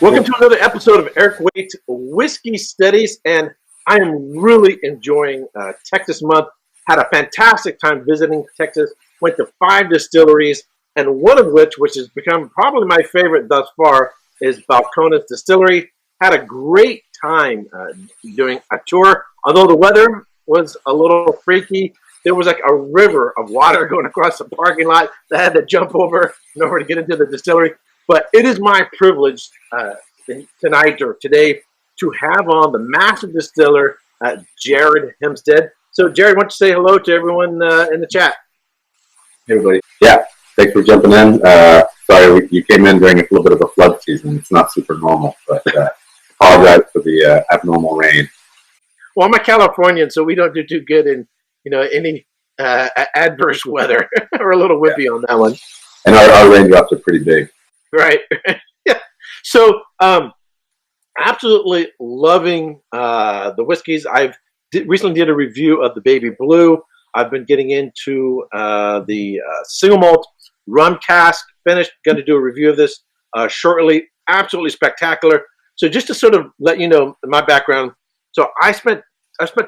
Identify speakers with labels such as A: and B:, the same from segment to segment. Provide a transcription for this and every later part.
A: Welcome to another episode of Eric Waite's Whiskey Studies, and I am really enjoying Texas month. Had a fantastic time visiting Texas. Went to 5 distilleries, and one of which has become probably my favorite thus far, is Balcones Distillery. Had a great time doing a tour. Although the weather was a little freaky, there was like a river of water going across the parking lot that I had to jump over in order to get into the distillery. But it is my privilege tonight or today to have on the master distiller, Jared Hempstead. So, Jared, why don't you say hello to everyone in the chat?
B: Hey, everybody. Yeah, thanks for jumping in. Sorry, you came in during a little bit of a flood season. It's not super normal, but apologize for the abnormal rain.
A: Well, I'm a Californian, so we don't do too good in any adverse weather. We're a little whippy on that one.
B: And our raindrops are pretty big.
A: Right. Yeah. So, absolutely loving the whiskeys. Recently did a review of the Baby Blue. I've been getting into the single malt rum cask. Finished. Going to do a review of this shortly. Absolutely spectacular. So, just to sort of let you know my background. So, I spent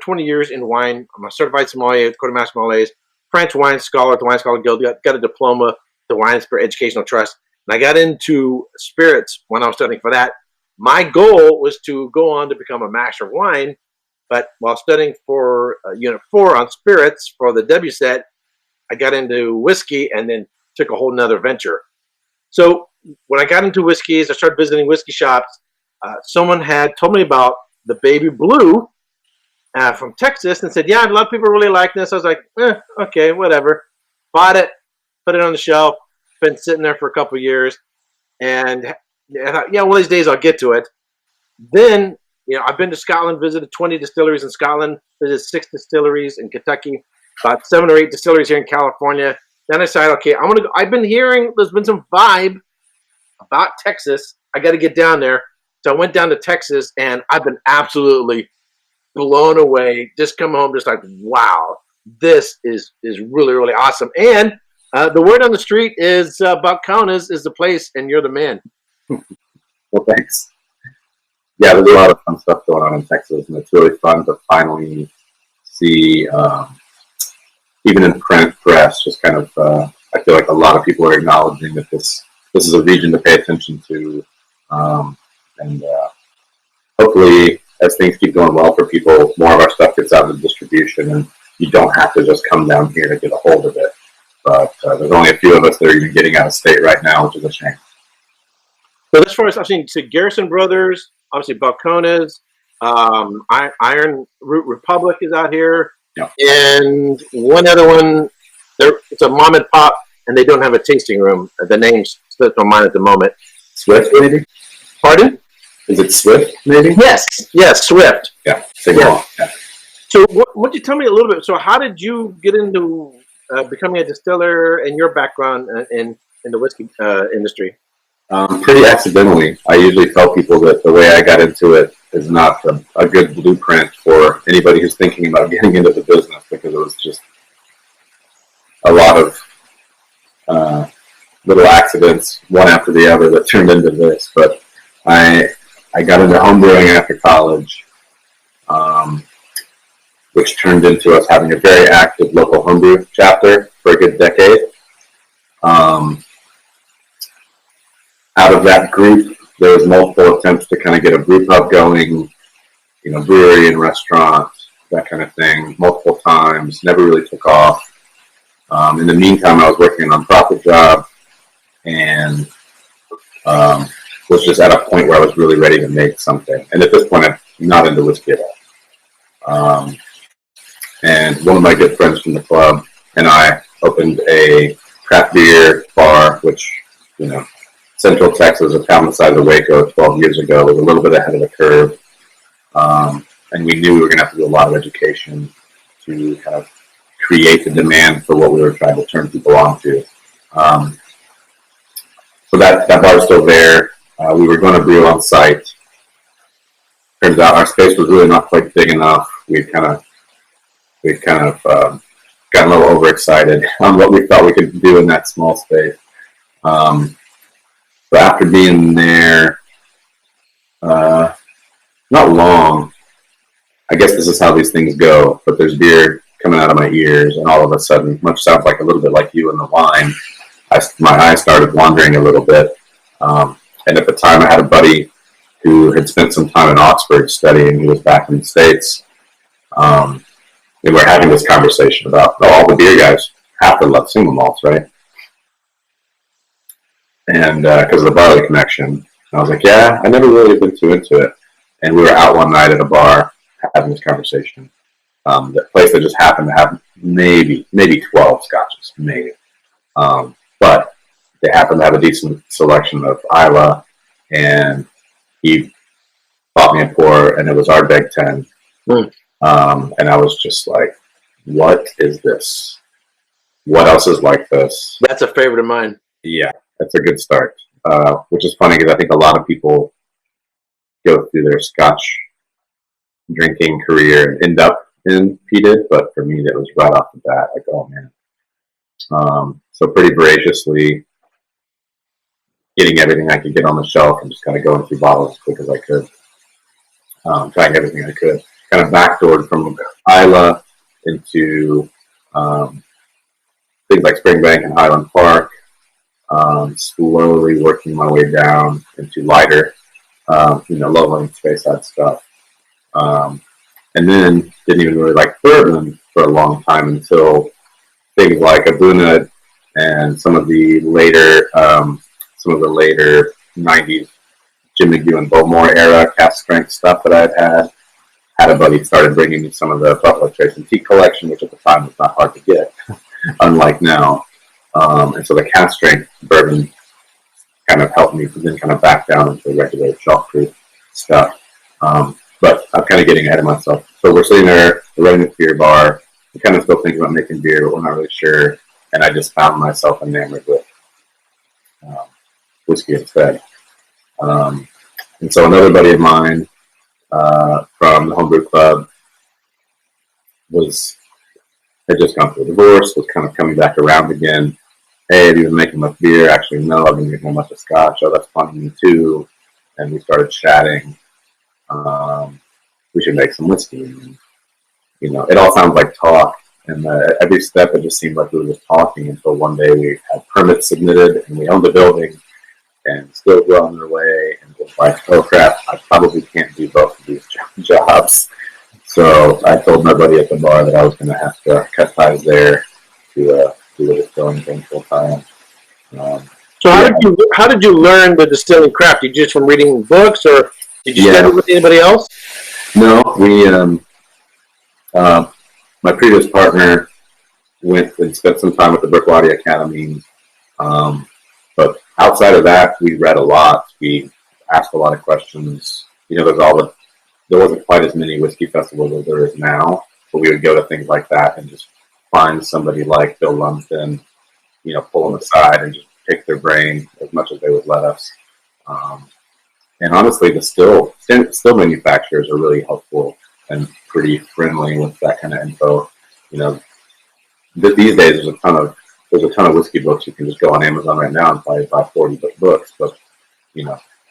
A: 20 years in wine. I'm a certified sommelier, quartermaster sommelier, French wine scholar at the Wine Scholar Guild. Got a diploma, the Wine Spirit Educational Trust. And I got into spirits when I was studying for that. My goal was to go on to become a master of wine, but while studying for Unit 4 on spirits for the WSET, I got into whiskey and then took a whole nother venture. So when I got into whiskeys, I started visiting whiskey shops. Someone had told me about the Baby Blue from Texas and said, yeah, a lot of people really like this. I was like, okay, whatever. Bought it, put it on the shelf. Been sitting there for a couple of years, and I thought, yeah, one of these days I'll get to it. Then, I've been to Scotland, visited 20 distilleries in Scotland, visited 6 distilleries in Kentucky, about 7 or 8 distilleries here in California. Then I decided, okay, I'm gonna go. I've been hearing there's been some vibe about Texas. I got to get down there. So I went down to Texas, and I've been absolutely blown away. Just come home, just like, wow, this is really, really awesome. And the word on the street is Balcones is the place, and you're the man.
B: Well, thanks. Yeah, there's a lot of fun stuff going on in Texas, and it's really fun to finally see, even in print press, just kind of, I feel like a lot of people are acknowledging that this is a region to pay attention to, and hopefully, as things keep going well for people, more of our stuff gets out of distribution, and you don't have to just come down here to get a hold of it. But there's only a few of us that are even getting out of state right now, which is a shame.
A: But as far as I've seen, Garrison Brothers, obviously Balcones, Iron Root Republic is out here,
B: yeah.
A: And one other one. It's a mom and pop, and they don't have a tasting room. The name's slipped my mind at the moment.
B: Swift, maybe?
A: Pardon?
B: Is it Swift, maybe?
A: Yes, Swift.
B: Yeah,
A: yeah. So, what you tell me a little bit? So, how did you get into becoming a distiller and your background in the whiskey industry?
B: Pretty accidentally. I usually tell people that the way I got into it is not a good blueprint for anybody who's thinking about getting into the business, because it was just a lot of little accidents, one after the other, that turned into this. But I got into homebrewing after college, which turned into us having a very active local homebrew chapter for a good decade. Out of that group, there was multiple attempts to kind of get a brew pub going, brewery and restaurant, that kind of thing, multiple times. Never really took off. In the meantime, I was working a nonprofit job, and was just at a point where I was really ready to make something. And at this point, I'm not into whiskey at all. And one of my good friends from the club and I opened a craft beer bar, which, Central Texas, a town the size of Waco 12 years ago, was a little bit ahead of the curve. And we knew we were going to have to do a lot of education to kind of create the demand for what we were trying to turn people on to. So that bar is still there. We were going to brew on site. Turns out our space was really not quite big enough. We'd kind of got a little overexcited on what we thought we could do in that small space. So after being there Not long. I guess this is how these things go, but there's beer coming out of my ears, and all of a sudden, which sounds like a little bit like you and the wine, my eyes started wandering a little bit. And at the time, I had a buddy who had spent some time in Oxford studying. He was back in the States. And we're having this conversation about all the beer guys have to love single malts, right? And because of the barley connection. And I was like, yeah, I never really been too into it. And we were out one night at a bar having this conversation. The place that just happened to have maybe 12 scotches, maybe. But they happened to have a decent selection of Isla, and he bought me a pour, and it was Ardbeg 10. And I was just like, what is this? What else is like this?
A: That's a favorite of mine.
B: Yeah, that's a good start. Which is funny because I think a lot of people go through their Scotch drinking career and end up in peated, but for me, that was right off the bat, like, oh man. So pretty voraciously getting everything I could get on the shelf and just kind of going through bottles as quick as I could. Trying everything I could. Kind of backdoored from Isla into things like Springbank and Highland Park. Slowly working my way down into lighter, low length space side stuff. And then didn't even really like bourbon for a long time until things like Abuna and some of the later 90s Jim McGew and Bowmore era cask strength stuff that I've had. Had a buddy started bringing me some of the Buffalo Trace Antique collection, which at the time was not hard to get, unlike now. And so the cask strength bourbon kind of helped me then kind of back down into the regular shelf-proof stuff. But I'm kind of getting ahead of myself. So we're sitting there, we're running this beer bar. We're kind of still thinking about making beer, but we're not really sure. And I just found myself enamored with whiskey instead. And so another buddy of mine from the Homebrew Club had just gone through a divorce, was kind of coming back around again. Hey, have you been making much beer? Actually, no, I've been making a bunch of scotch. Oh, that's fun to me too. And we started chatting. We should make some whiskey. And, it all sounds like talk. And every step, it just seemed like we were just talking until one day we had permits submitted and we owned the building and still well on their way. And was like, oh crap, I probably can't do both of these jobs. So I told my buddy at the bar that I was going to have to cut ties there to do the distilling thing full time.
A: So how did you learn the distilling craft? Did you just from reading books, or did you study with anybody else?
B: No, we my previous partner went and spent some time at the Brookwater Academy. But outside of that, we read a lot. We asked a lot of questions. There wasn't quite as many whiskey festivals as there is now, but we would go to things like that and just find somebody like Bill Lumsden, pull them aside and just pick their brain as much as they would let us. And honestly, the still manufacturers are really helpful and pretty friendly with that kind of info. These days there's a ton of whiskey books. You can just go on Amazon right now and buy 40 books. But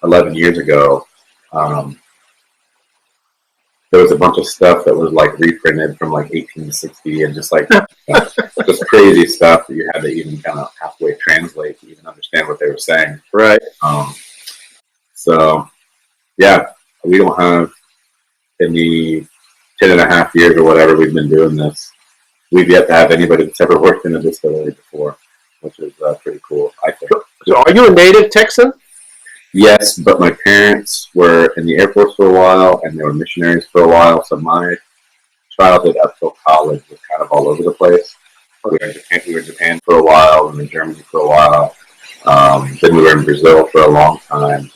B: 11 years ago, there was a bunch of stuff that was like reprinted from like 1860 and just like just crazy stuff that you had to even kind of halfway translate to even understand what they were saying.
A: Right.
B: So yeah, we don't have in the 10 and a half years or whatever we've been doing this, we've yet to have anybody that's ever worked in a distillery before, which is pretty cool, I think.
A: So are you a native Texan?
B: Yes, but my parents were in the Air Force for a while, and they were missionaries for a while, so my childhood up till college was kind of all over the place. We were in Japan for a while, we were in Germany for a while, then we were in Brazil for a long time.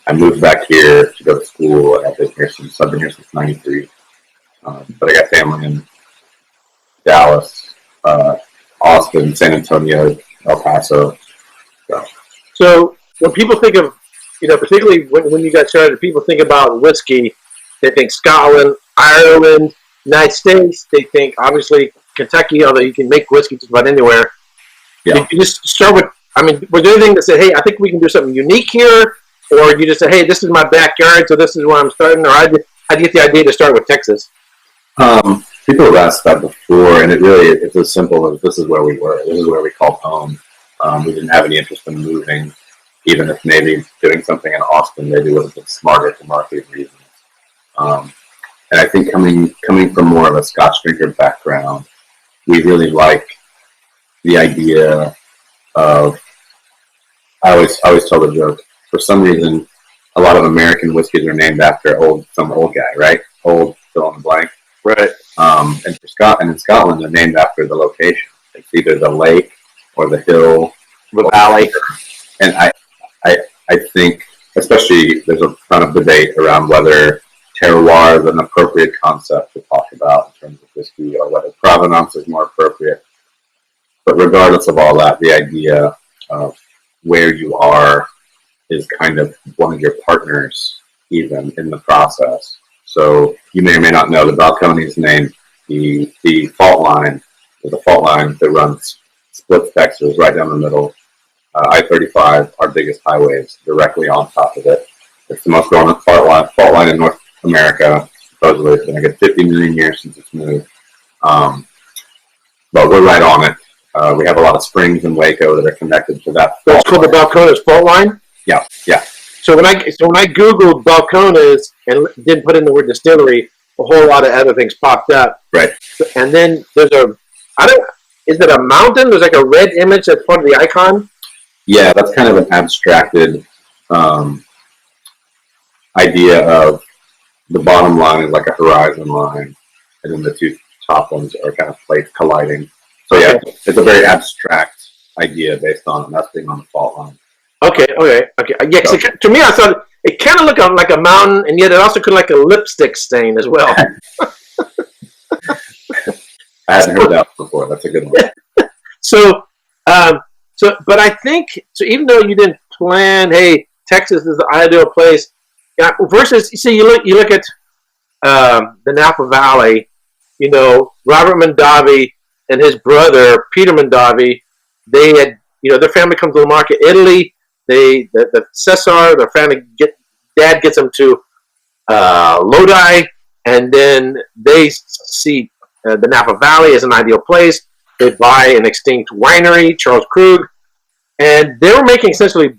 B: I moved back here to go to school, and I've been here since 93. But I got family in Dallas, Austin, San Antonio, El Paso.
A: So when people think of, particularly when you got started, people think about whiskey, they think Scotland, Ireland, United States, they think obviously Kentucky, although you can make whiskey just about anywhere. Yeah. Did you just start with, was there anything that said, hey, I think we can do something unique here? or you just say, hey, this is my backyard, so this is where I'm starting, or how'd you get the idea to start with Texas?
B: People have asked that before, and it's as simple as this is where we were. This is where we called home. We didn't have any interest in moving, even if maybe doing something in Austin maybe would have been smarter for marketing reasons. And I think coming from more of a Scotch drinker background, we really like the idea of. I always tell the joke. For some reason, a lot of American whiskeys are named after some old guy, right? Old fill in the blank.
A: Right.
B: And in Scotland, they're named after the location. It's either the lake or the hill,
A: the valley.
B: And I think, especially, there's a ton of debate around whether terroir is an appropriate concept to talk about in terms of whiskey, or whether provenance is more appropriate. But regardless of all that, the idea of where you are is kind of one of your partners, even in the process. So you may or may not know the Balcones name, the fault line. There's a fault line that runs splits Texas right down the middle. I-35, our biggest highway, is directly on top of it. It's the most growing fault line in North America. Supposedly, it's been a good 50 million years since it's moved. But we're right on it. We have a lot of springs in Waco that are connected to that.
A: That's called the Balcones fault line?
B: Yeah.
A: So when I Googled Balcones and didn't put in the word distillery, a whole lot of other things popped up.
B: Right.
A: And then there's is it a mountain? There's like a red image that's part of the icon?
B: Yeah, that's kind of an abstracted idea of the bottom line is like a horizon line, and then the two top ones are kind of colliding. So yeah, okay. It's a very abstract idea based on us being on the fault line.
A: Okay. Yeah, so, to me, I thought it kind of looked like a mountain, and yet it also could look like a lipstick stain as well.
B: I hadn't heard that before. That's a good one.
A: So, but I think so. Even though you didn't plan, hey, Texas is the ideal place. Yeah, versus, you look at the Napa Valley. You know, Robert Mondavi and his brother Peter Mondavi. They had, their family comes to the market. Italy. The Cesar, their family dad gets them to Lodi, and then they see the Napa Valley as an ideal place. They buy an extinct winery, Charles Krug, and they were making essentially,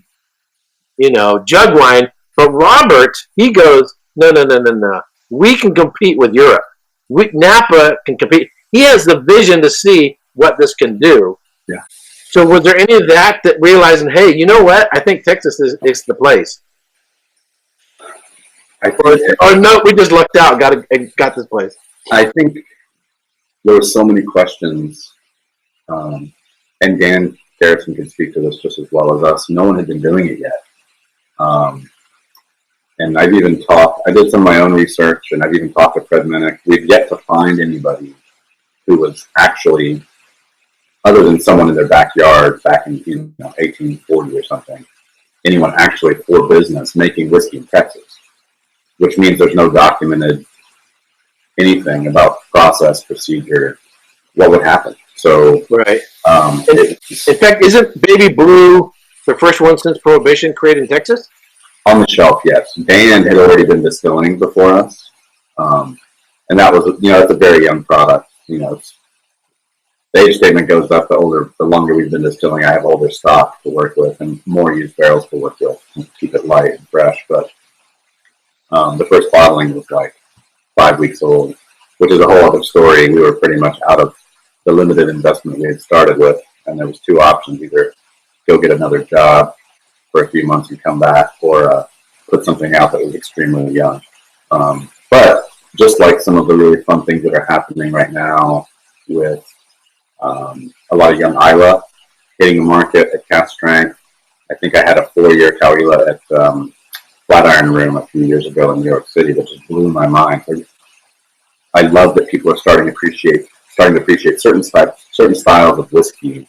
A: jug wine. But Robert, he goes, no. We can compete with Europe. Napa can compete. He has the vision to see what this can do.
B: Yeah.
A: So was there any of that realizing, hey, you know what? I think Texas is the place. Or no, we just lucked out, got this place.
B: I think there were so many questions, and Dan Garrison can speak to this just as well as us. No one had been doing it yet. And I did some of my own research, and I've even talked to Fred Minnick. We've yet to find anybody who was actually, other than someone in their backyard back in 1840 or something, anyone actually for business making whiskey in Texas, which means there's no documented anything about process, procedure, what would happen. So,
A: right. In fact, isn't Baby Blue the first one since Prohibition created in Texas?
B: On the shelf, yes. Dan had already been distilling before us, and that was, it's a very young product. The age statement goes up the longer we've been distilling. I have older stock to work with and more used barrels to work with to keep it light and fresh. But the first bottling was like 5 weeks old, which is a whole other story. We were pretty much out of the limited investment we had started with, and there was two options: either go get another job for a few months and come back, or put something out that was extremely young. But just like some of the really fun things that are happening right now with a lot of young Isla hitting the market at cask strength. I think I had a 4-year Cahuilla at Flatiron Room a few years ago in New York City that just blew my mind. I love that people are starting to appreciate certain styles of whiskey.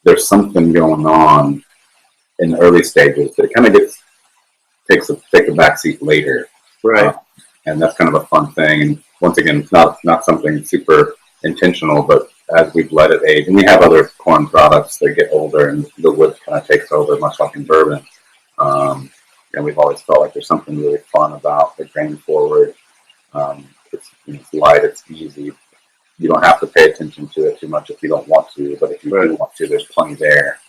B: There's something going on in the early stages that kind of takes a backseat later,
A: right?
B: And that's kind of a fun thing. And once again, it's not something super intentional, but as we've let it age, and we have other corn products that get older, and the wood kind of takes over, much like in bourbon. and we've always felt like there's something really fun about the grain forward. It's light, it's easy. You don't have to pay attention to it too much if you don't want to, but if you do want to, there's plenty there.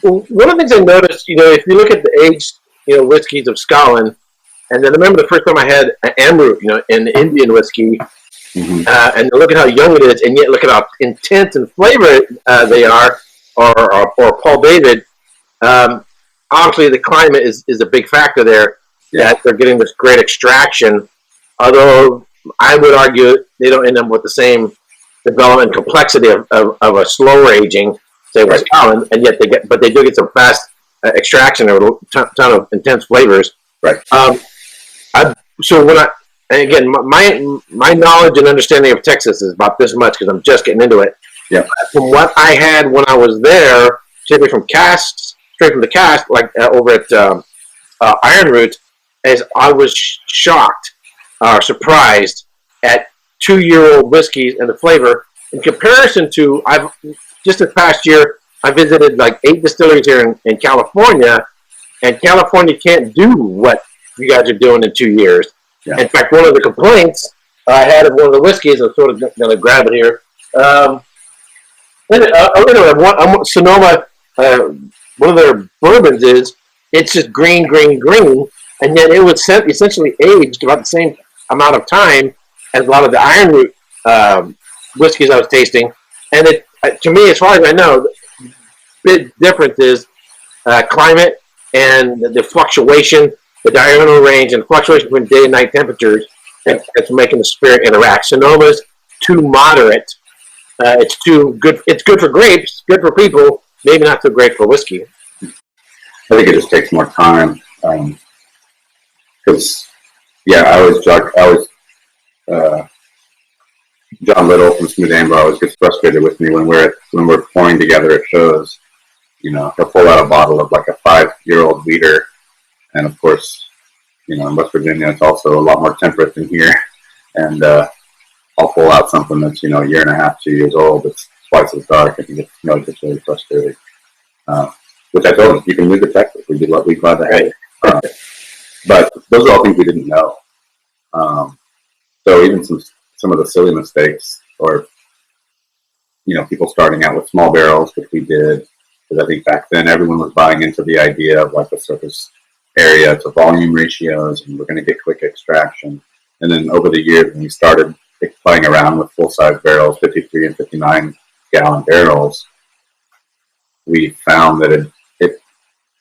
A: Well, one of the things I noticed, if you look at the aged, whiskeys of Scotland, and then I remember the first time I had an Amrut, in the Indian whiskey, and look at how young it is, and yet look at how intense and flavor they are, or Paul David. Obviously, the climate is a big factor there. Yeah. That they're getting this great extraction. Although I would argue they don't end up with the same development complexity of a slower aging, say with Scotland, and yet they do get some fast extraction or a ton of intense flavors.
B: Right.
A: So and again, my knowledge and understanding of Texas is about this much because I'm just getting into it.
B: Yeah.
A: From what I had when I was there, particularly from casks, straight from the cask, like over at Iron Root, as I was shocked or surprised at 2-year-old whiskeys and the flavor in comparison to just this past year I visited like 8 distilleries here in California, and California can't do what you guys are doing in 2 years. Yeah. In fact, one of the complaints I had of one of the whiskeys, I'm sort of going to grab it here. Sonoma, one of their bourbons it's just green, and yet it was essentially aged about the same amount of time as a lot of the Iron Root whiskeys I was tasting. And to me, as far as I know, the big difference is climate and the fluctuation, the diurnal range, and fluctuation between day and night temperatures that's making the spirit interact. Sonoma's too moderate. It's too good. It's good for grapes, good for people, maybe not so great for whiskey.
B: I think it just takes more time. Because, I always John Little from Smooth Amber always gets frustrated with me when we're pouring together at shows. He'll pull out a bottle of like a 5-year-old liter, and of course, in West Virginia it's also a lot more temperate than here, and I'll pull out something that's a year and a half, 2 years old. It's twice as dark, and he gets really frustrated. Which I told him, you can move to Texas. We'd be glad to have it. But those are all things we didn't know. So even some of the silly mistakes, or people starting out with small barrels, which we did, because I think back then everyone was buying into the idea of like the surface area to volume ratios, and we're going to get quick extraction. And then over the years, when we started playing around with full-size barrels, 53 and 59 gallon barrels, we found that it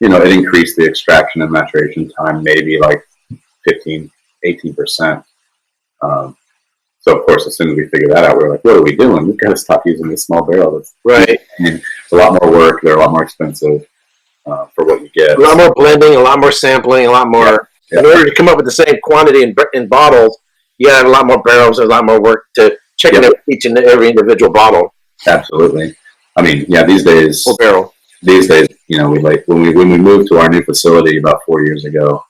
B: increased the extraction and maturation time maybe like 15, 18%. So of course, as soon as we figured that out, we were like, what are we doing? We've got to stop using this small barrel.
A: Right.
B: It's a lot more work. They're a lot more expensive for what you get.
A: A lot more blending, a lot more sampling, a lot more. Yeah. In order to come up with the same quantity in bottles, you have a lot more barrels, a lot more work to check each and every individual bottle.
B: Absolutely. I mean, these days,
A: full barrel.
B: These days, when we moved to our new facility about 4 years ago,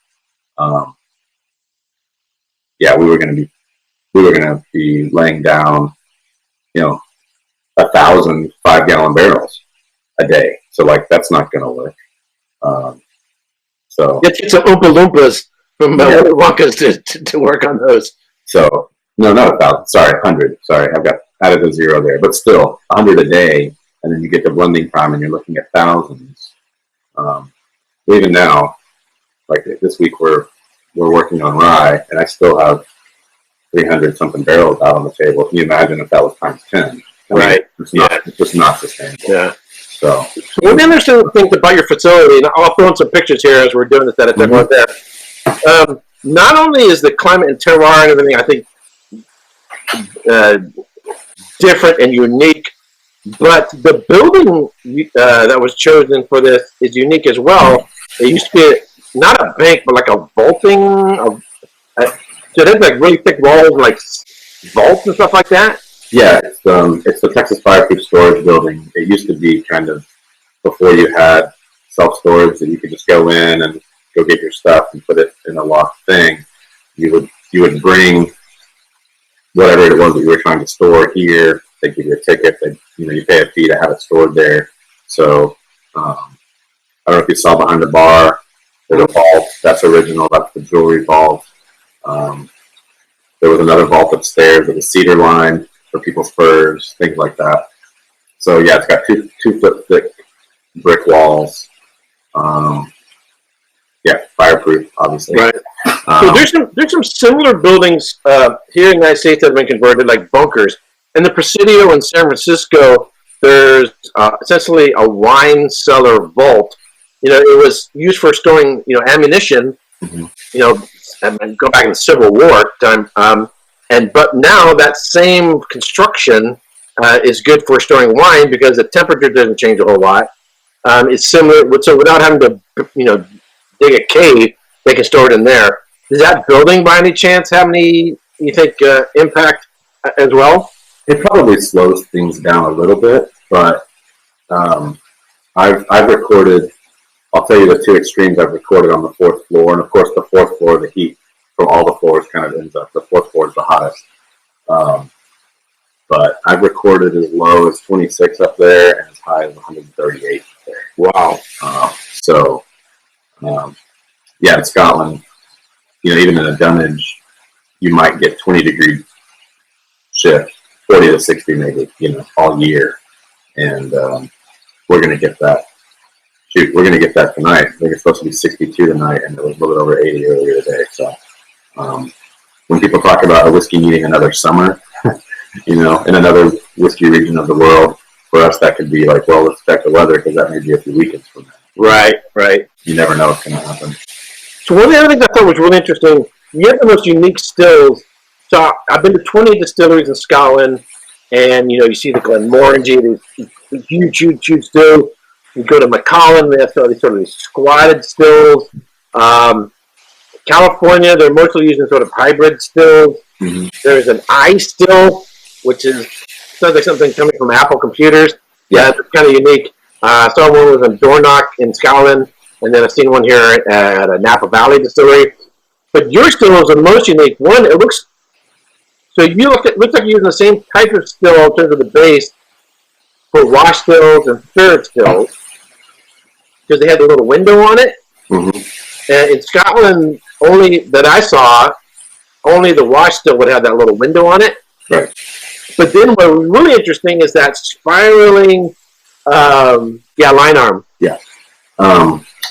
B: we were going to be laying down, 1,000 5-gallon barrels a day. So that's not going to work. So
A: let's get some Oompa Loompas from Wonkas to work on those.
B: So no, not 1,000. Sorry, 100. Sorry, I've got added a zero there, but still 100 a day. And then you get to blending time, and you're looking at thousands. Even now, like this week, we're working on rye, and I still have 300 something barrels out on the table. Can you imagine if that was times 10?
A: Right.
B: It's just not sustainable.
A: Yeah.
B: So
A: one interesting thing about your facility, and I'll throw in some pictures here as we're doing this. That everyone there. Not only is the climate and terroir and everything, I think, different and unique. But the building that was chosen for this is unique as well. It used to be not a bank, but like a vaulting. So there's like really thick walls, like vaults and stuff like that.
B: Yeah, it's the Texas Fireproof Storage Building. It used to be kind of before you had self-storage that you could just go in and go get your stuff and put it in a locked thing. You would bring whatever it was that you were trying to store here. They give you a ticket. You pay a fee to have it stored there. So I don't know if you saw behind the bar. There's a vault that's original. That's the jewelry vault. There was another vault upstairs with a cedar line for people's furs, things like that. So yeah, it's got 2 foot thick brick walls. Yeah, fireproof, obviously.
A: Right. So there's some similar buildings here in the United States that have been converted, like bunkers. In the Presidio in San Francisco, there's essentially a wine cellar vault. It was used for storing, ammunition. And go back in the Civil War time. But now that same construction is good for storing wine because the temperature doesn't change a whole lot. It's similar, so without having to, dig a cave, they can store it in there. Does that building, by any chance, have any, you think, impact as well?
B: It probably slows things down a little bit, but I've recorded. I'll tell you the 2 extremes I've recorded on the 4th floor, and of course the 4th floor, the heat from all the floors kind of ends up. The 4th floor is the hottest, but I've recorded as low as 26 up there and as high as 138 up there.
A: Wow.
B: Yeah, in Scotland, even in a dunnage, you might get 20-degree shift, 40 to 60 maybe, all year, and we're going to get that. Shoot, we're going to get that tonight. I think it's supposed to be 62 tonight, and it was a little bit over 80 earlier today. So when people talk about a whiskey needing another summer, in another whiskey region of the world, for us that could be like, well, let's check the weather because that may be a few weekends from now.
A: Right.
B: You never know what's going to happen.
A: So one of the other things I thought was really interesting, you have the most unique stills. So I've been to 20 distilleries in Scotland, and, you see the Glenmorangie, the huge still. You go to Macallan, they have sort of these squatted stills. California, they're mostly using sort of hybrid stills. Mm-hmm. There's an iStill, which sounds like something coming from Apple computers. Yeah, it's kind of unique. I saw one was in Dornoch in Scotland, and then I've seen one here at a Napa Valley distillery. But your still is the most unique one. It looks like you're using the same type of still in terms of the base for wash stills and spirit stills, because they had the little window on it. Mm-hmm. And in Scotland, only that I saw, only the wash still would have that little window on it.
B: Right.
A: But then what was really interesting is that spiraling, line arm.
B: Yeah.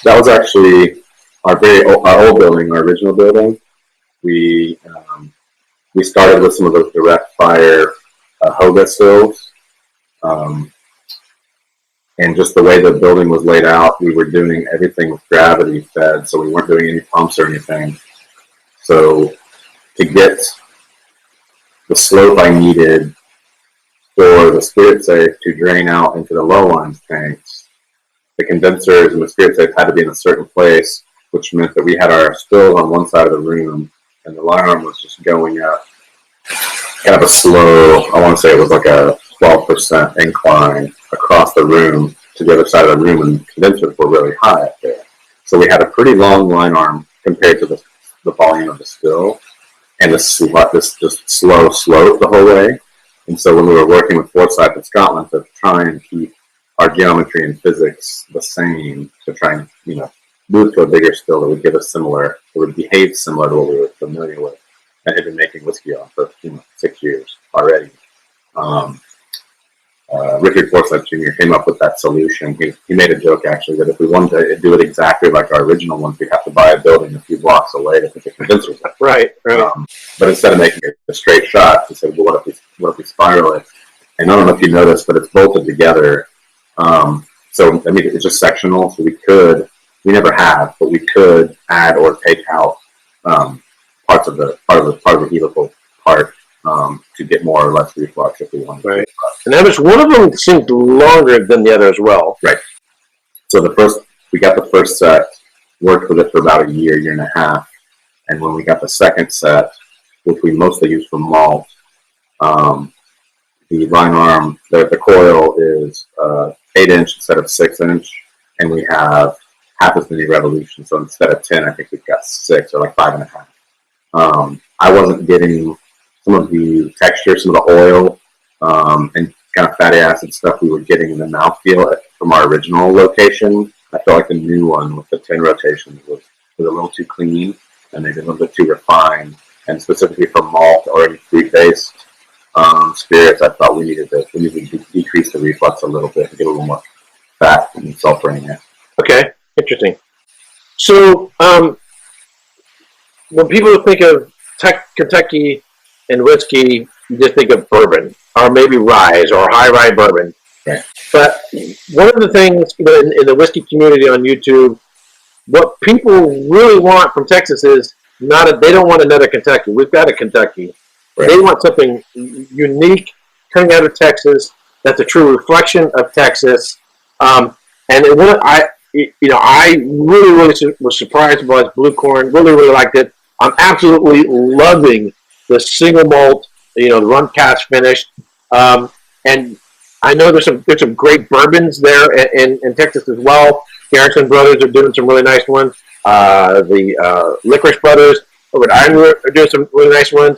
B: That was actually our old building, our original building. We started with some of those direct fire Hoga stills. And just the way the building was laid out, we were doing everything with gravity fed, so we weren't doing any pumps or anything. So to get the slope I needed for the spirit safe to drain out into the low lines tanks, the condensers and the spirit safe had to be in a certain place, which meant that we had our stills on one side of the room, and the line arm was just going up kind of a slow, I want to say it was like a 12% incline across the room to the other side of the room, and condensers were really high up there. So we had a pretty long line arm compared to the volume of the still, and this just slow slope the whole way. And so when we were working with Forsyth in Scotland to try and keep our geometry and physics the same, to try and move to a bigger still that would give us similar, that would behave similar to what we were familiar with and had been making whiskey on for 6 years already. Richard Forsyth Jr. came up with that solution. He made a joke actually that if we wanted to do it exactly like our original ones, we'd have to buy a building a few blocks away to put the condensers in.
A: Right.
B: But instead of making it a straight shot, he said, "Well, what if we spiral it?" And I don't know if you noticed, but it's bolted together. So I mean, it's just sectional. So we never have, but we could add or take out part of the helical part to get more or less reflux if we wanted.
A: Right. And that was one of them seemed longer than the other as well.
B: Right. So we got the first set, worked with it for about a year and a half, and when we got the second set, which we mostly use for malt, the line arm, the coil is 8-inch instead of 6-inch, and we have half as many revolutions. So instead of 10, I think we've got 6 or like 5.5. I wasn't getting some of the texture, some of the oil, and kind of fatty acid stuff we were getting in the mouthfeel from our original location. I felt like the new one with the 10 rotations was was a little too clean and maybe a little bit too refined. And specifically for malt or any fruit-based spirits, I thought we needed to decrease the reflux a little bit and get a little more fat and sulfur in it.
A: Okay, interesting. So, when people think of Kentucky and whiskey, you just think of bourbon, or maybe rye or high rye bourbon.
B: Right.
A: But one of the things in the whiskey community on YouTube, what people really want from Texas is they don't want another Kentucky. We've got a Kentucky. Right. They want something unique coming out of Texas that's a true reflection of Texas. And I really was surprised by Blue Corn. Really liked it. I'm absolutely loving the single malt, the rum cask finish. And I know there's some great bourbons there in Texas as well. Garrison Brothers are doing some really nice ones. The Licorice Brothers over at Ironwood are doing some really nice ones.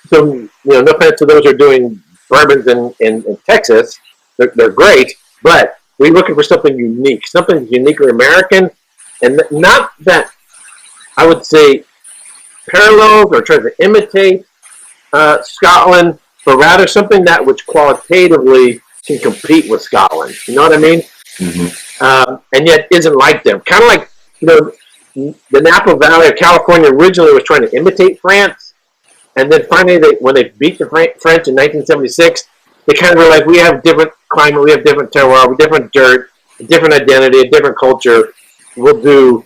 A: So, no offense to those who are doing bourbons in Texas. They're great, but we're looking for something unique, something uniquely American, and not that I would say parallels or try to imitate Scotland, but rather something that which qualitatively can compete with Scotland. You know what I mean? Mm-hmm. And yet isn't like them. Kind of like, the Napa Valley of California originally was trying to imitate France, and then finally, when they beat the French in 1976, they kind of realized we have different climate, we have different terroir, we have different dirt, a different identity, a different culture. We'll do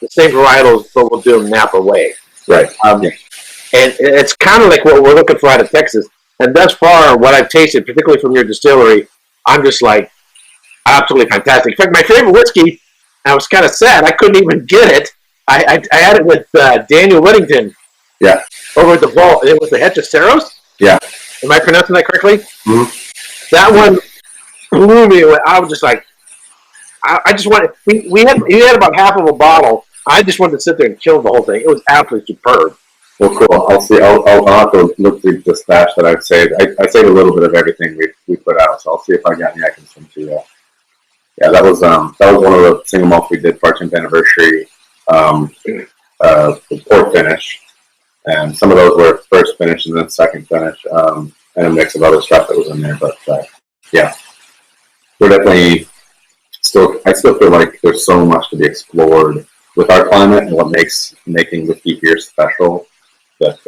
A: the same varietals, but we'll do them Napa way.
B: Right.
A: And it's kind of like what we're looking for out of Texas. And thus far, what I've tasted, particularly from your distillery, I'm just like, absolutely fantastic. In fact, my favorite whiskey, I was kind of sad, I couldn't even get it. I had it with Daniel Whittington.
B: Yeah.
A: Over at the vault. It was the Hechesteros?
B: Yeah.
A: Am I pronouncing that correctly?
B: Mm-hmm.
A: That one blew me away. I was just like, I just wanted, we had about half of a bottle. I just wanted to sit there and kill the whole thing. It was absolutely superb.
B: Well, cool. I'll see. I'll have to look through the stash that I've saved. I saved a little bit of everything we put out, so I'll see if I got any I can send to you. Yeah, that was one of the single malts we did for our 10th anniversary. The port finish, and some of those were first finish and then second finish, and a mix of other stuff that was in there. But yeah, we're definitely I still feel like there's so much to be explored with our climate and what makes making whiskey here special. That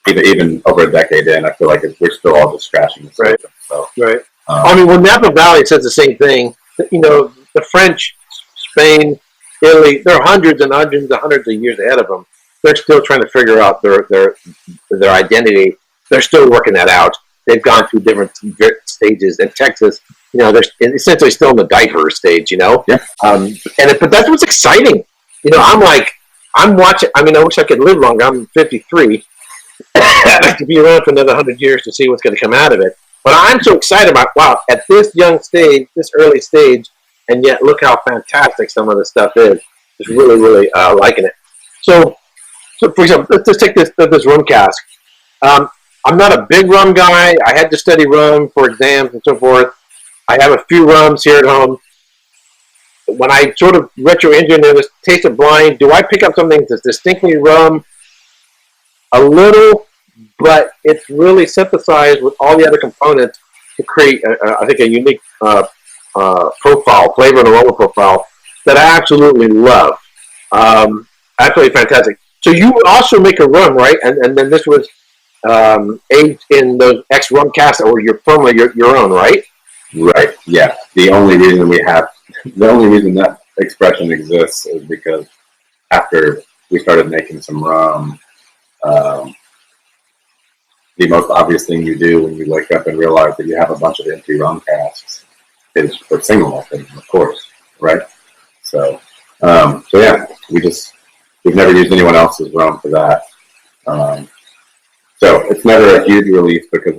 B: even over a decade in, I feel like we're still all just scratching the surface. Right. So,
A: right. I mean, well, Napa Valley says the same thing. The French, Spain, Italy, they're hundreds and hundreds of years ahead of them. They're still trying to figure out their identity. They're still working that out. They've gone through different stages. In Texas, they're essentially still in the diaper stage. Yeah. But that's what's exciting. I'm watching. I mean, I wish I could live longer. I'm 53. I'd like to be around for another 100 years to see what's going to come out of it. But I'm so excited about, wow, at this young stage, this early stage, and yet look how fantastic some of this stuff is. Just really, really liking it. So for example, let's take this rum cask. I'm not a big rum guy. I had to study rum for exams and so forth. I have a few rums here at home. When I sort of retro-engineer this taste of blind, do I pick up something that's distinctly rum? A little, but it's really synthesized with all the other components to create, I think, a unique profile, flavor and aroma profile that I absolutely love. Absolutely fantastic. So you also make a rum, right? And then this was aged in those ex-rum casks, or you're firmly your own, right?
B: Right. Yeah. The only reason that expression exists is because after we started making some rum, the most obvious thing you do when you wake up and realize that you have a bunch of empty rum casks is put single malt in them, of course, right? So yeah, we've never used anyone else's rum for that. So it's never a huge relief because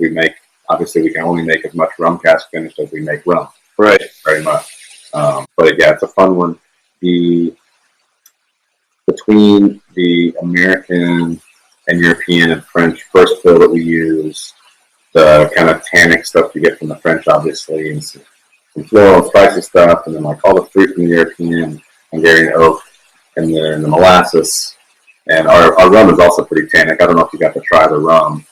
B: obviously we can only make as much rum cask finish as we make rum.
A: Right.
B: Very much. But yeah, it's a fun one. Between the American and European and French first fill that we use, the kind of tannic stuff you get from the French, obviously, and some floral and spicy stuff, and then like all the fruit from the European, Hungarian oak, and then the molasses. And our rum is also pretty tannic. I don't know if you got to try the rum.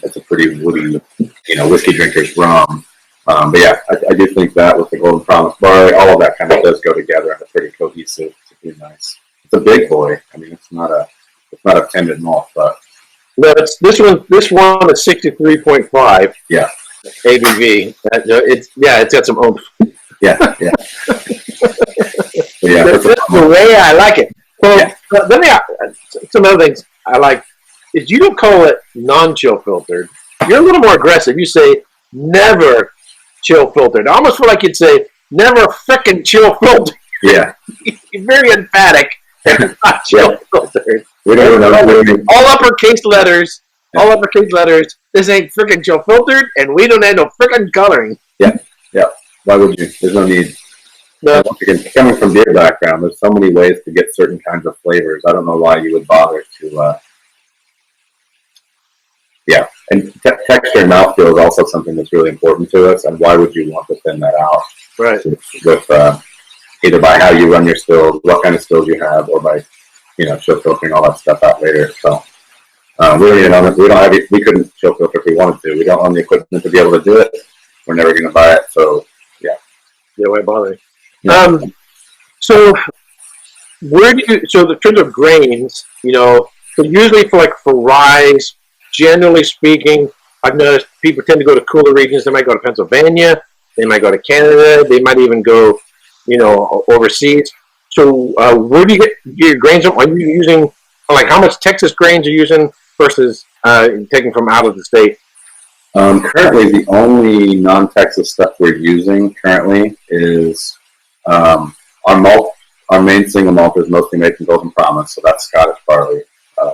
B: It's a pretty woody, whiskey drinker's rum. But yeah, I do think that with the Golden Promise barley, all of that kind of does go together and it's pretty cohesive. It's pretty nice. It's a big boy. I mean, it's not a tended malt, but
A: no, this one is 63.5.
B: Yeah.
A: ABV. It's got some oomph.
B: Yeah. Yeah.
A: That's the way I like it. Well,
B: Yeah.
A: Let me. Some other things I like is you don't call it non-chill filtered. You're a little more aggressive. You say never chill filtered. I almost feel like you'd say never frickin' chill filtered.
B: Yeah.
A: You're very emphatic. It's not chill filtered.
B: We don't know.
A: All uppercase letters. All uppercase letters. This ain't frickin' chill filtered, and we don't add no frickin' coloring.
B: Yeah. Why would you? There's no need.
A: No.
B: Coming from beer background, there's so many ways to get certain kinds of flavors. I don't know why you would bother to. And texture and mouthfeel is also something that's really important to us. And why would you want to thin that out?
A: Right.
B: With either by how you run your stills, what kind of stills you have, or by chill filtering all that stuff out later. So we couldn't chill filter if we wanted to. We don't own the equipment to be able to do it. We're never going to buy it. So
A: why bother?
B: Yeah.
A: So the terms of grains, so usually for rye, generally speaking, I've noticed people tend to go to cooler regions. They might go to Pennsylvania. They might go to Canada. They might even go, overseas. So where do you get your grains from? Are you using, how much Texas grains are you using versus taking from out of the state?
B: Currently, the only non-Texas stuff we're using currently is our malt. Our main single malt is mostly made from Golden Promise, so that's Scottish barley.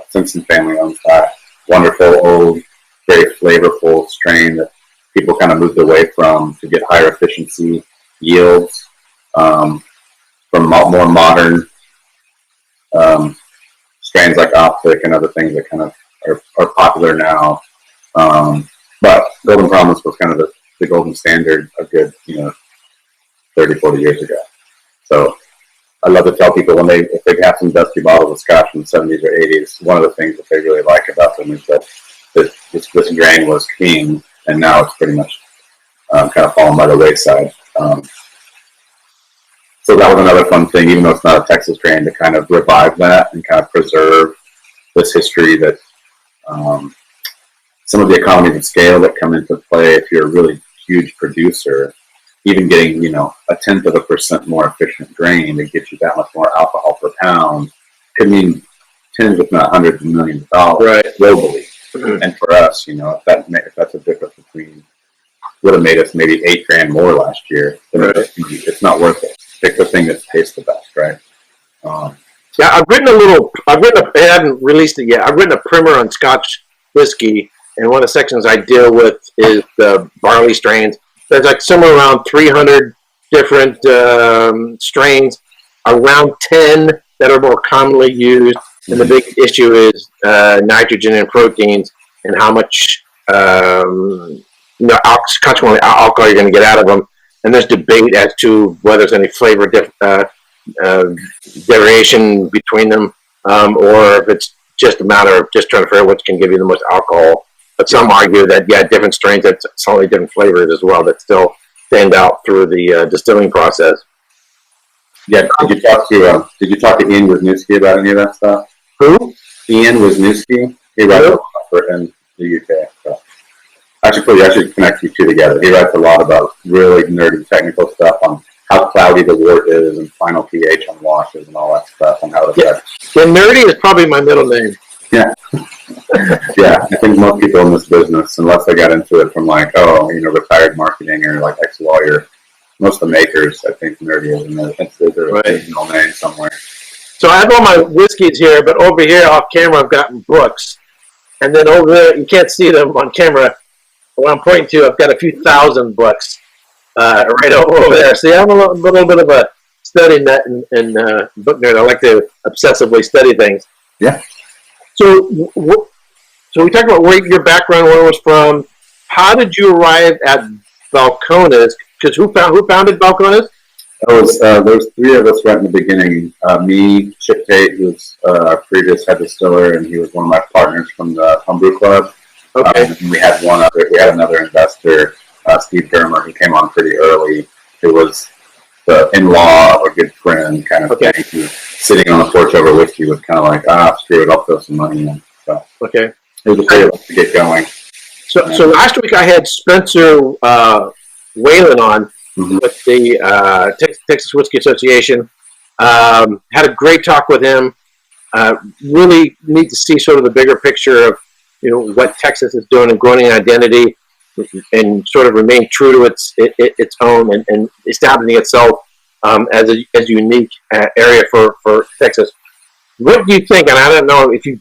B: Simpson family owns that. Wonderful, old, very flavorful strain that people kind of moved away from to get higher efficiency yields from more modern strains like Optic and other things that kind of are popular now. But Golden Promise was kind of the golden standard a good 30, 40 years ago. So I love to tell people if they have some dusty bottles of scotch from the 70s or 80s, one of the things that they really like about them is that this grain was king, and now it's pretty much kind of fallen by the wayside. So that was another fun thing, even though it's not a Texas grain, to kind of revive that and kind of preserve this history that some of the economies of scale that come into play if you're a really huge producer. Even getting, 0.1% more efficient grain that gets you that much more alcohol per pound could mean tens, if not hundreds of millions of dollars globally. Mm-hmm. And for us, if that's a difference between would have made us maybe $8,000 more last year, then it's not worth it. Pick the thing that tastes the best, right?
A: I haven't released it yet. I've written a primer on Scotch whiskey, and one of the sections I deal with is the barley strains. There's somewhere around 300 different strains, around 10 that are more commonly used. And the big issue is nitrogen and proteins and how much consequently alcohol you're going to get out of them. And there's debate as to whether there's any flavor variation between them, or if it's just a matter of just trying to figure out which can give you the most alcohol. But some argue that different strains have slightly different flavors as well that still stand out through the distilling process.
B: Yeah, did you talk to Ian Wisniewski about any of that stuff?
A: Who?
B: Ian Wisniewski. He writes a lot in the UK. So. I should connect you two together. He writes a lot about really nerdy technical stuff on how cloudy the wort is and final pH on washes and all that stuff and how it affects.
A: Yeah, nerdy is probably my middle name.
B: Yeah. Yeah, I think most people in this business, unless they got into it from retired marketing or ex-lawyer, most of the makers, I think, nerdy is their original name somewhere.
A: So I have all my whiskeys here, but over here off camera I've gotten books. And then over there, you can't see them on camera. What I'm pointing to, I've got a few thousand books right over there. See, I'm a little bit of a study nut and book nerd. I like to obsessively study things.
B: Yeah.
A: So we talked about where your background, where it was from. How did you arrive at Balcones? Because who founded Balcones?
B: There was three of us right in the beginning. Me, Chip Tate, who was our previous head distiller, and he was one of my partners from the Homebrew Club.
A: Okay.
B: And we had another investor, Steve Dermer, who came on pretty early, who was the in-law of a good friend kind of
A: Okay.
B: thing. Who, sitting on the porch over whiskey, was kind of like, screw it, I'll throw some money in. So
A: Okay.
B: it was a great way to get going.
A: So last week I had Spencer Whalen on with the Texas Whiskey Association. Had a great talk with him. Really neat to see sort of the bigger picture of what Texas is doing and growing an identity and sort of remain true to its own and establishing itself as a unique area for Texas. What do you think? And I don't know if you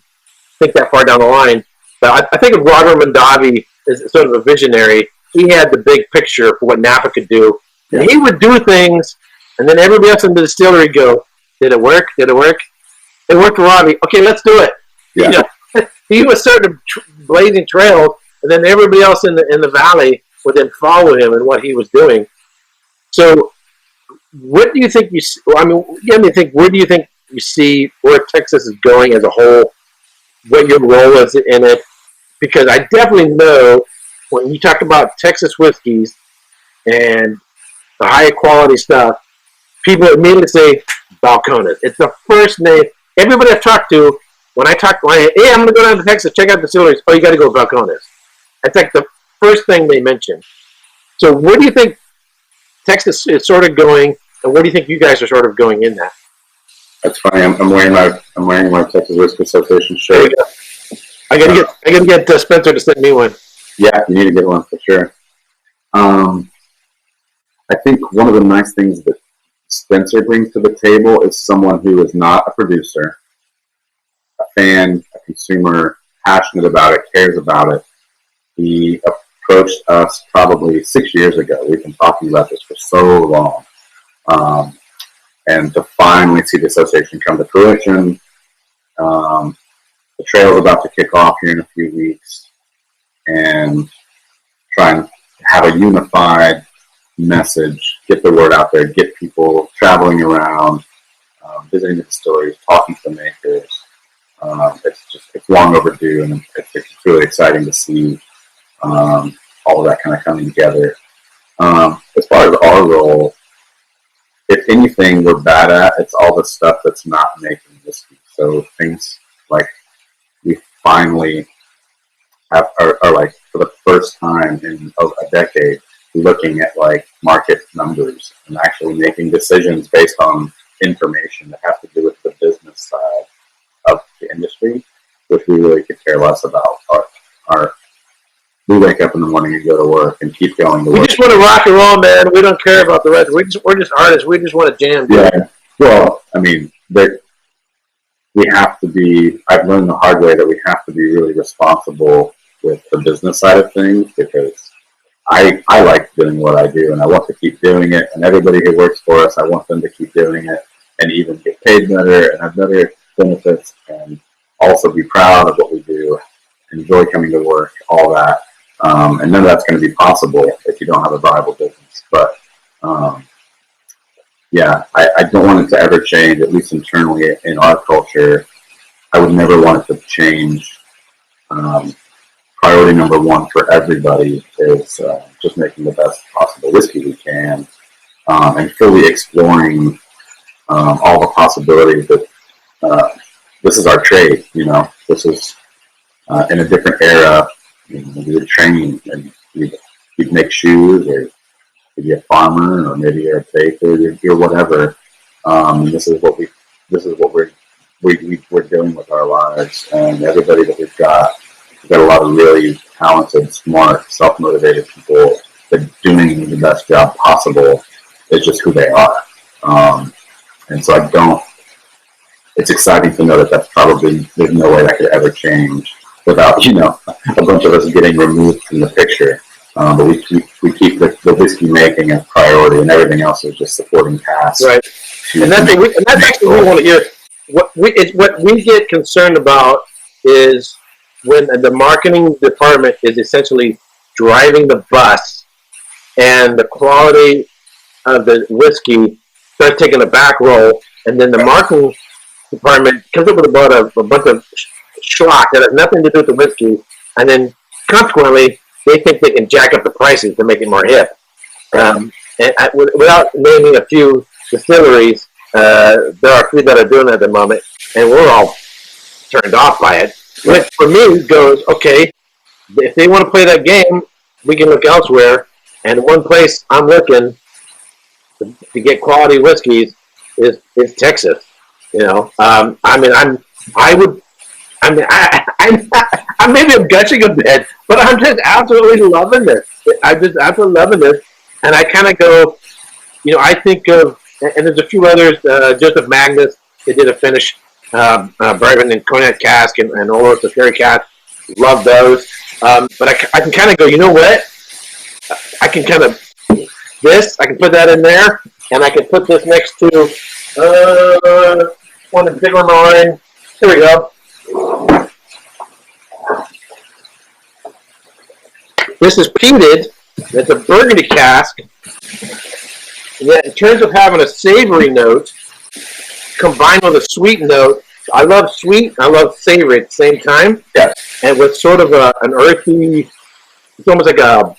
A: think that far down the line, but I think of Roger Mondavi as sort of a visionary. He had the big picture for what Napa could do. Yeah. And he would do things, and then everybody else in the distillery would go, did it work? Did it work? It worked for Robbie. Okay, let's do it.
B: Yeah.
A: He was sort of blazing trails, and then everybody else in the valley would then follow him in what he was doing. So what do you think where do you think you see where Texas is going as a whole, what your role is in it? Because I definitely know when you talk about Texas whiskeys and the high quality stuff, people immediately say Balcones. It's the first name. Everybody I've talked to, when hey, I'm going to go down to Texas, check out the distilleries. Oh, you got to go to Balcones. That's like the first thing they mention. So where do you think Texas is sort of going, and where do you think you guys are sort of going in that?
B: That's funny. I'm wearing my Texas Whiskey Association shirt.
A: I gotta get Spencer to send me one.
B: Yeah, you need to get one for sure. I think one of the nice things that Spencer brings to the table is someone who is not a producer, a fan, a consumer, passionate about it, cares about it. He approached us probably 6 years ago. We've been talking about this for so long. And to finally see the association come to fruition, the trail is about to kick off here in a few weeks, and try and have a unified message, get the word out there, get people traveling around, visiting the distilleries, talking to the makers. It's long overdue, and it's really exciting to see all of that kind of coming together. As far as our role, if anything we're bad at, it's all the stuff that's not making whiskey. So things like we finally are like for the first time in a decade looking at like market numbers and actually making decisions based on information that have to do with the business side of the industry, which we really could care less about. We wake up in the morning and go to work and keep going to work.
A: We just want to rock and roll, man. We don't care about the rest. We're just artists. We just want to jam.
B: Yeah. Well, I mean, we have to be. I've learned the hard way that we have to be really responsible with the business side of things, because I like doing what I do and I want to keep doing it. And everybody who works for us, I want them to keep doing it and even get paid better and have better benefits and also be proud of what we do, enjoy coming to work, all that. And none of that's going to be possible if you don't have a viable business. But yeah, I don't want it to ever change, at least internally in our culture. I would never want it to change. Priority number one for everybody is just making the best possible whiskey we can, and fully exploring all the possibilities that this is our trade. This is in a different era. We would train and you'd make shoes, or you'd be a farmer, or maybe you're a baker, you're whatever. This is what we're doing with our lives, and everybody that we've got a lot of really talented, smart, self-motivated people that are doing the best job possible. It's just who they are. And so it's exciting to know that that's probably, there's no way that could ever change without, a bunch of us getting removed from the picture. But we keep the whiskey making as priority, and everything else is just supporting cask.
A: Right. And that's actually what we want to hear. What we get concerned about is when the marketing department is essentially driving the bus, and the quality of the whiskey starts taking a back roll, and then the marketing department comes up with about a bunch of schlock that has nothing to do with the whiskey, and then consequently they think they can jack up the prices to make it more hip. And without naming a few distilleries, there are three that are doing it at the moment, and we're all turned off by it. Which for me goes, okay, if they want to play that game, we can look elsewhere. And one place I'm looking to get quality whiskeys is Texas. You know, I mean, I would, I mean, I maybe I'm gushing a bit, but I'm just absolutely loving this. I'm just absolutely loving this, and I kind of go, you know, I think of, and there's a few others. Joseph Magnus, they did a Finnish bourbon and cognac cask and Oros the Fairy cask. Love those, but I can kind of go, you know what? I can kind of this. I can put that in there, and I can put this next to one of bigger mine. Here we go. This is peated. It's a Burgundy cask. Yet in terms of having a savory note combined with a sweet note, I love sweet. I love savory at the same time.
B: Yeah.
A: And with sort of an earthy, it's almost like a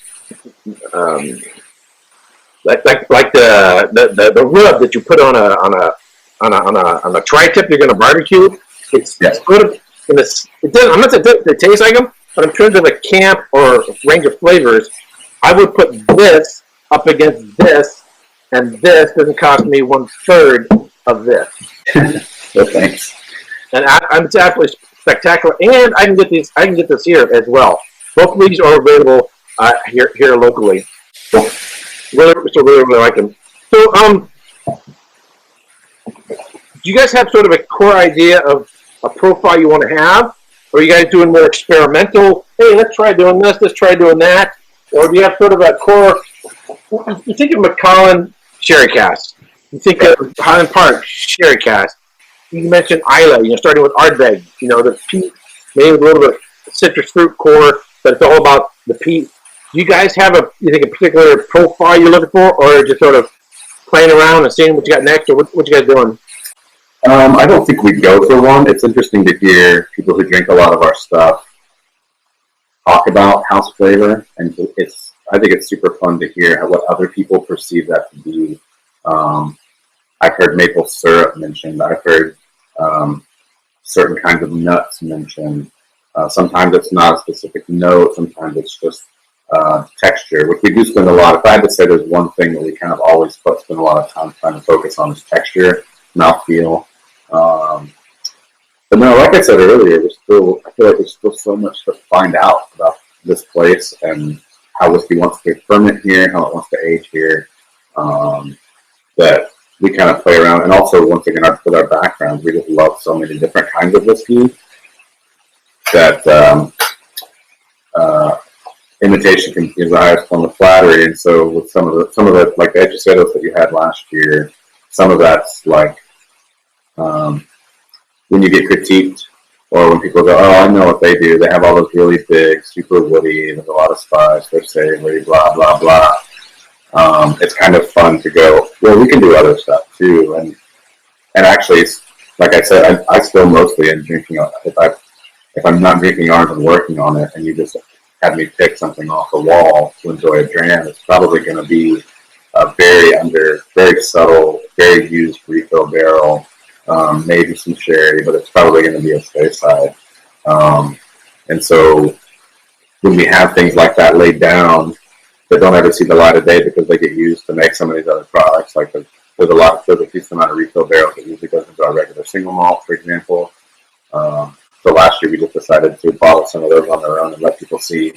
A: like the rub that you put on a tri-tip you're going to barbecue. It's sort of in this. It doesn't. I'm not saying it tastes like them, but in terms of a camp or range of flavors, I would put this up against this, and this doesn't cost me 1/3 of this.
B: So thanks.
A: And it's absolutely spectacular. And I can get these. I can get this here as well. Both of these are available here locally. So really like them. So do you guys have sort of a core idea of a profile you want to have? Or are you guys doing more experimental? Hey, let's try doing this. Let's try doing that. Or do you have sort of a core? You think of Macallan sherry cask. You think of Highland Park sherry cask. You mentioned Isla. You know, starting with Ardbeg. You know, the peat, maybe with a little bit of citrus fruit core, but it's all about the peat. Do you guys have a particular profile you're looking for, or just sort of playing around and seeing what you got next, or what you guys doing?
B: I don't think we go for one. It's interesting to hear people who drink a lot of our stuff talk about house flavor, and I think it's super fun to hear what other people perceive that to be. I've heard maple syrup mentioned. I've heard certain kinds of nuts mentioned. Sometimes it's not a specific note. Sometimes it's just texture, which we do spend a lot. If I had to say there's one thing that we kind of always spend a lot of time trying to focus on is texture, mouthfeel. But no, like I said earlier, I feel like there's still so much to find out about this place and how whiskey wants to ferment here, how it wants to age here, that we kind of play around. And also, once again, with our backgrounds, we just love so many different kinds of whiskey that imitation can be the highest form of flattery. And so with some of the like the Hempstead that you had last year, some of that's like when you get critiqued or when people go, oh, I know what they do. They have all those really big, super woody, there's a lot of spice, they're savory, blah, blah, blah. It's kind of fun to go, well, we can do other stuff too. And actually, like I said, I still mostly am drinking, if I'm not drinking orange and working on it, and you just had me pick something off the wall to enjoy a dram, it's probably going to be a very subtle, very used refill barrel, maybe some sherry, but it's probably going to be a Speyside. And so when we have things like that laid down that don't ever see the light of day because they get used to make some of these other products, like there's a decent amount of refill barrels that usually goes into our regular single malt, for example. So last year we just decided to bottle some of those on their own and let people see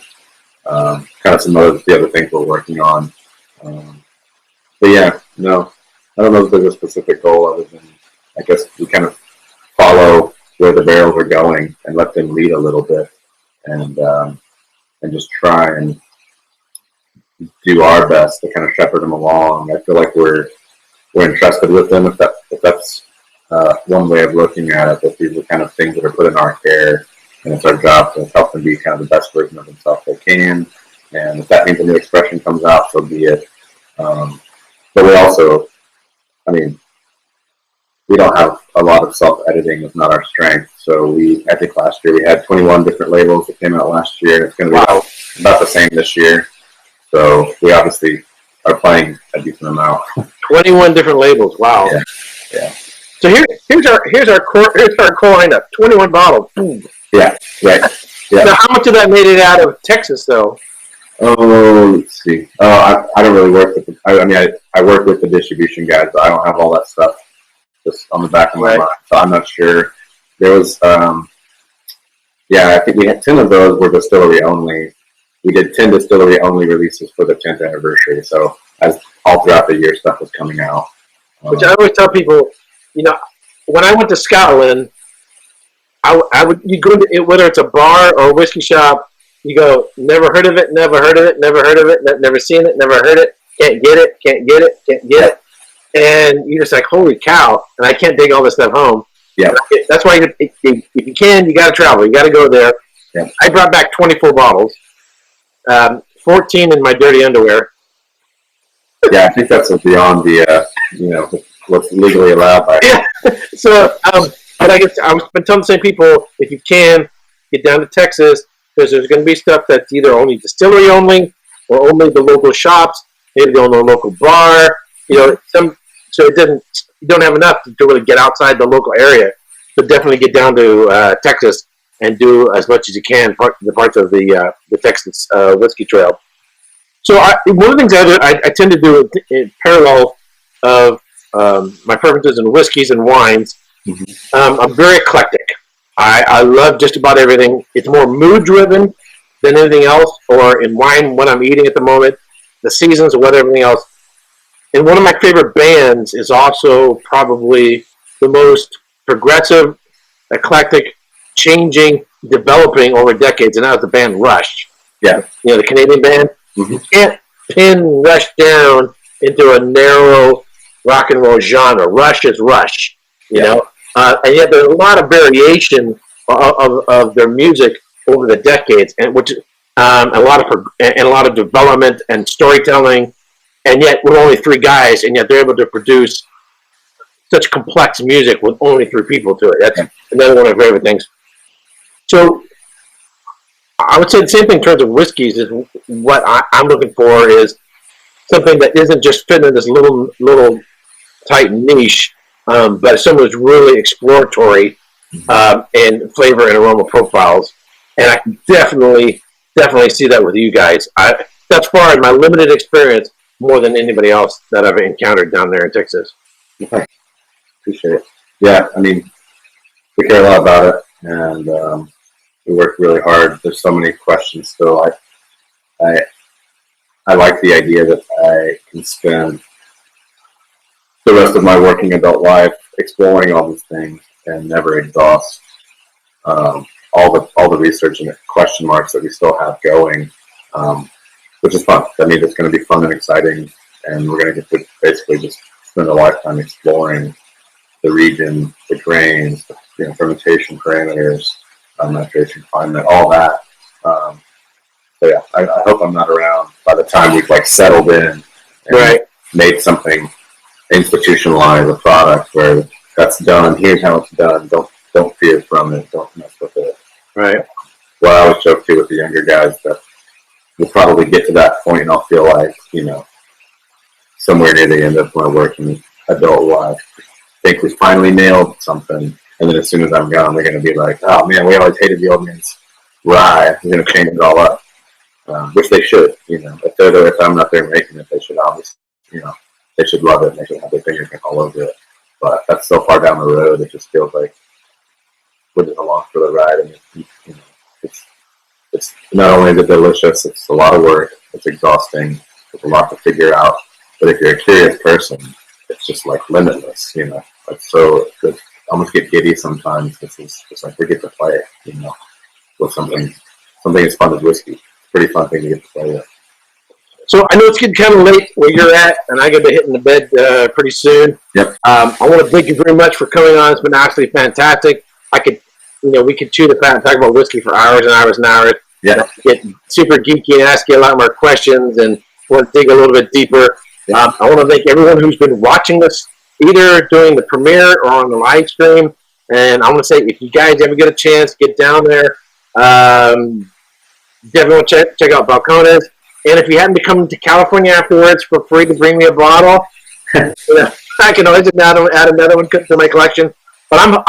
B: kind of some of the other things we're working on. But yeah, no, I don't know if there's a specific goal other than I guess we kind of follow where the barrels are going and let them lead a little bit and just try and do our best to kind of shepherd them along. I feel like we're entrusted with them if that's one way of looking at it, that these are kind of things that are put in our care, and it's our job to help them be kind of the best version of themselves they can. And if that means a new expression comes out, so be it. But we also I mean, we don't have a lot of self-editing. It's not our strength. So I think last year we had 21 different labels that came out last year. It's going to be about the same this year. So we obviously are playing a decent amount.
A: 21 different labels. Wow.
B: Yeah.
A: So here's our core lineup. 21 bottles. Boom.
B: Yeah. Right. Yeah.
A: Now, how much of that made it out of Texas, though?
B: Oh, let's see. I don't really work with. I work with the distribution guys, but I don't have all that stuff just on the back of my mind. So I'm not sure. There was, I think we had 10 of those were distillery only. We did 10 distillery only releases for the 10th anniversary. So as all throughout the year, stuff was coming out.
A: Which I always tell people, when I went to Scotland, you go to whether it's a bar or a whiskey shop, you go, never heard of it, never heard of it, never heard of it, never seen it, never heard it, can't get it, can't get it, can't get it. And you're just like, holy cow, and I can't take all this stuff home.
B: Yeah.
A: That's why if you can, you got to travel. You got to go there.
B: Yeah.
A: I brought back 24 bottles, 14 in my dirty underwear.
B: Yeah, I think that's beyond the, what's legally allowed by.
A: Yeah. So, but I've been telling the same people, if you can, get down to Texas, because there's going to be stuff that's either only distillery only or only the local shops, maybe go to a local bar. So you don't have enough to really get outside the local area, but definitely get down to Texas and do as much as you can the parts of the Texas whiskey trail. So one of the things I tend to do in parallel of my preferences in whiskeys and wines, I'm very eclectic. I love just about everything. It's more mood driven than anything else, or in wine, what I'm eating at the moment, the seasons, the weather, everything else. And one of my favorite bands is also probably the most progressive, eclectic, changing, developing over decades, and that was the band Rush.
B: Yeah.
A: The Canadian band. Mm-hmm. You can't pin Rush down into a narrow rock and roll genre. Rush is Rush, you know. And yet there's a lot of variation of their music over the decades, and which a lot of development and storytelling. And yet, we're only three guys, and yet they're able to produce such complex music with only three people to it. That's another one of my favorite things. So, I would say the same thing in terms of whiskeys. Is what I'm looking for is something that isn't just fitting in this little tight niche, but something that's really exploratory in flavor and aroma profiles. And I can definitely see that with you guys. That's far in my limited experience, more than anybody else that I've encountered down there in Texas.
B: Okay. Appreciate it. Yeah, I mean, we care a lot about it, and we work really hard. There's so many questions still. I like the idea that I can spend the rest of my working adult life exploring all these things and never exhaust all the research and question marks that we still have going. Which is fun. That means it's going to be fun and exciting, and we're going to get to basically just spend a lifetime exploring the region, the grains, fermentation parameters, maturation climate, all that. So yeah, I hope I'm not around by the time we've settled in and made something institutionalized, a product where that's done. Here's how it's done. Don't fear from it. Don't mess with it.
A: Right.
B: Well, I always joke too with the younger guys that we'll probably get to that point, and I'll feel like, somewhere near the end of my working adult life, I think we finally nailed something. And then as soon as I'm gone, they're going to be like, oh man, we always hated the old man's rye. We're going to change it all up. Which they should, if I'm not there making it, they should obviously, they should love it. And they should have their fingerprint all over it. But that's so far down the road, it just feels like we're just along for the ride. And it's not only is it delicious, it's a lot of work, it's exhausting, it's a lot to figure out. But if you're a curious person, it's just limitless, I almost get giddy sometimes. It's just we get to play, with something as fun as whiskey. It's a pretty fun thing to get to play with.
A: So I know it's getting kind of late where you're at, and I got to be hitting the bed pretty soon.
B: Yep.
A: I want to thank you very much for coming on. It's been absolutely fantastic. We could chew the fat and talk about whiskey for hours and hours and hours.
B: Yeah.
A: Get super geeky and ask you a lot more questions and want to dig a little bit deeper. Yeah. I want to thank everyone who's been watching this either during the premiere or on the live stream. And I want to say, if you guys ever get a chance, get down there. Definitely check out Balcones. And if you happen to come to California afterwards, feel free to bring me a bottle. I can always add another one to my collection. But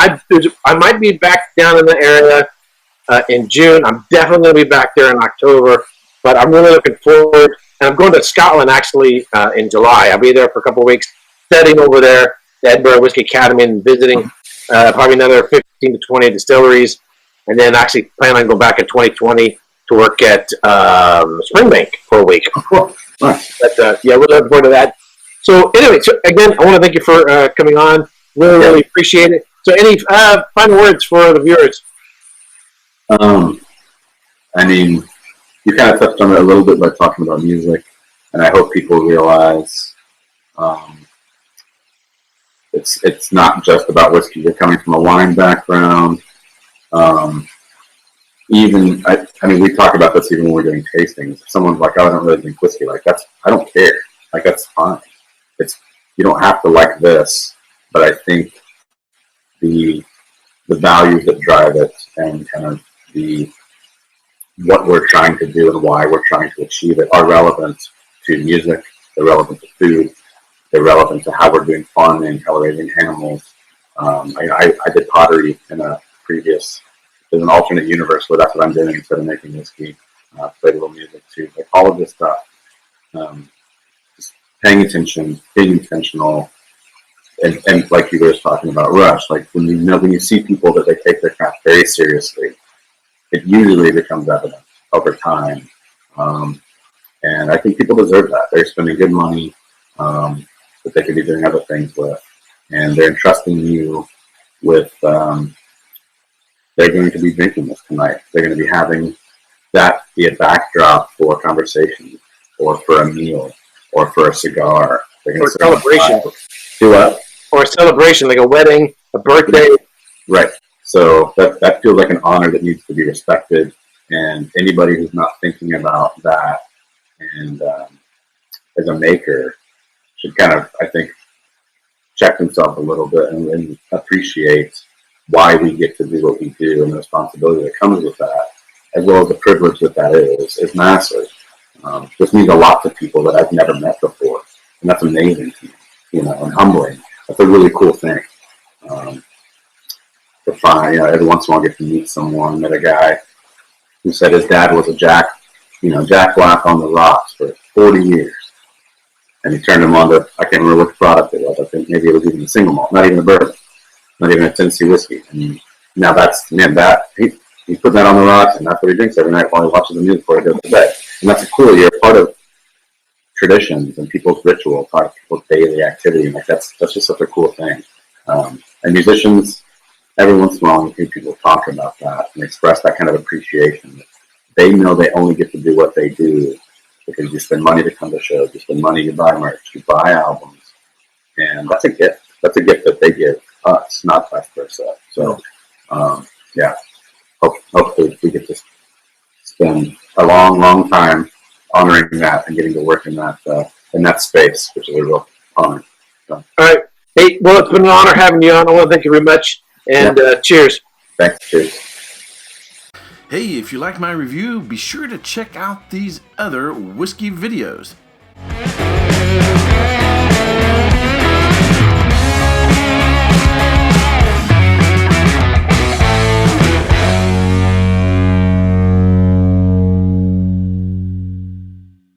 A: I might be back down in the area in June. I'm definitely going to be back there in October. But I'm really looking forward. And I'm going to Scotland actually in July. I'll be there for a couple of weeks, studying over there, the Edinburgh Whiskey Academy, and visiting probably another 15 to 20 distilleries. And then actually plan on going back in 2020 to work at Springbank for a week.
B: Nice.
A: But yeah, we're looking forward to that. So anyway, again, I want to thank you for coming on. Really appreciate it. So any final words for the viewers?
B: I mean, you kind of touched on it a little bit by talking about music, and I hope people realize it's not just about whiskey. You're coming from a wine background. Even I mean, we talk about this even when we're doing tastings. If someone's like, "Oh, I don't really drink whiskey," like I don't care. Like that's fine. You don't have to like this, but I think the values that drive it and kind of what we're trying to do and why we're trying to achieve it are relevant to music. They're relevant to food. They're relevant to how we're doing farming, how we're raising animals. I did pottery in a previous. There's an alternate universe where that's what I'm doing instead of making whiskey. Play a little music too, like all of this stuff. Just paying attention, being intentional, and like you were just talking about, rush. Like when you see people that they take their craft very seriously, it usually becomes evident over time. And I think people deserve that. They're spending good money that they could be doing other things with, and they're entrusting you with. They're going to be drinking this tonight. They're going to be having that be a backdrop for a conversation, or for a meal, or for a cigar. They're going
A: or a celebration.
B: Do what?
A: Or a celebration, like a wedding, a birthday.
B: Right. So that feels like an honor that needs to be respected. And anybody who's not thinking about that and as a maker should kind of, I think, check themselves a little bit and appreciate why we get to do what we do and the responsibility that comes with that, as well as the privilege that is massive. This means a lot to people that I've never met before, and that's amazing to me, and humbling. That's a really cool thing. To find, every once in a while I get to meet someone. Met a guy who said his dad was a Jack Black on the rocks for 40 years, and he turned him on to, I can't remember which product it was. I think maybe it was even a single malt, not even a bourbon. Not even a Tennessee whiskey. And now he's putting that on the rocks, and that's what he drinks every night while he watches the news before he goes to bed. And that's cool. You're a part of traditions and people's ritual, part of people's daily activity. And that's just such a cool thing. And musicians, every once in a while, you hear people talk about that and express that kind of appreciation. They know they only get to do what they do because you spend money to come to shows, you spend money to buy merch, you buy albums, and that's a gift. That's a gift that they give us, not vice versa. So, yeah, hopefully we get to spend a long, long time honoring that and getting to work in that space, which is a real honor. So.
A: All right. Hey, well, it's been an honor having you on. I want to thank you very much, and cheers.
B: Thanks. Cheers.
C: Hey, if you liked my review, be sure to check out these other whiskey videos.